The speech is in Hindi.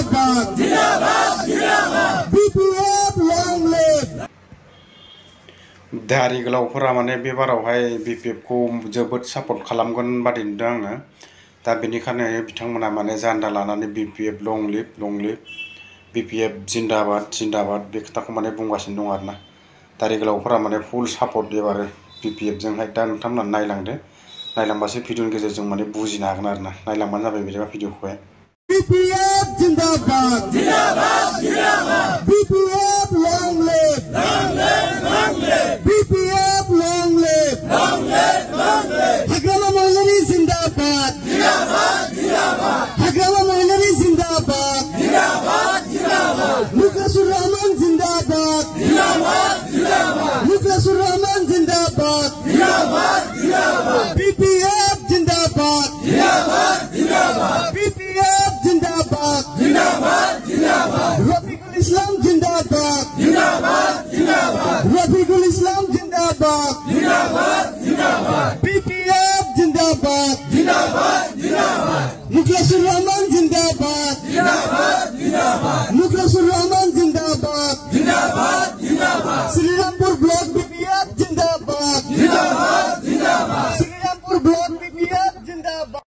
जिंदाबाद जिंदाबाद जिंदाबाद बीपीएफ लॉन्ग लिव दारि गोलावफोरा माने बे बारावहाय बीपीएफ को जोबोद सापर्ट खालामगोन बादि नुदों आङो दा बेनिखायनो बिथांमोना माने जान्दा लानानै बीपीएफ लॉन्ग लिव बीपीएफ जिंदाबाद जिंदाबाद बे खोथाखौ माने बुंगासिनो दं आरोना दारि गोलावफोरा माने फुल सापर्ट एबार बीपीएफ जोंहाय दा नोंथांमोना नायलांदो नायलांबासो भिडिअनि गेजेरजों माने बुजिनो हागोन आरोना नायलांबानो जाबाय बिदिबा भिडिअखौहाय बीपीएफ जिंदाबाद जिंदाबाद जिंदाबाद BPF long live BPF long live Hagrama Mohilary जिंदाबाद जिंदाबाद जिंदाबाद हाग्रामा महिलारि जिंदाबाद जिंदाबाद जिंदाबाद मुखलेसुर रहमान जिंदाबाद जिंदाबाद जिंदाबाद मुखलेसुर रहमान जिंदाबाद जिंदाबाद जिंदाबाद बीपीएफ जिंदाबाद जिंदाबाद जिंदाबाद बीपीएफ जिंदाबाद जिंदाबाद जिंदाबाद रफीकुल इस्लाम जिंदाबाद जिंदाबाद जिंदाबाद रफीकुल इस्लाम जिंदाबाद जिंदाबाद जिंदाबाद बीपीएफ जिंदाबाद जिंदाबाद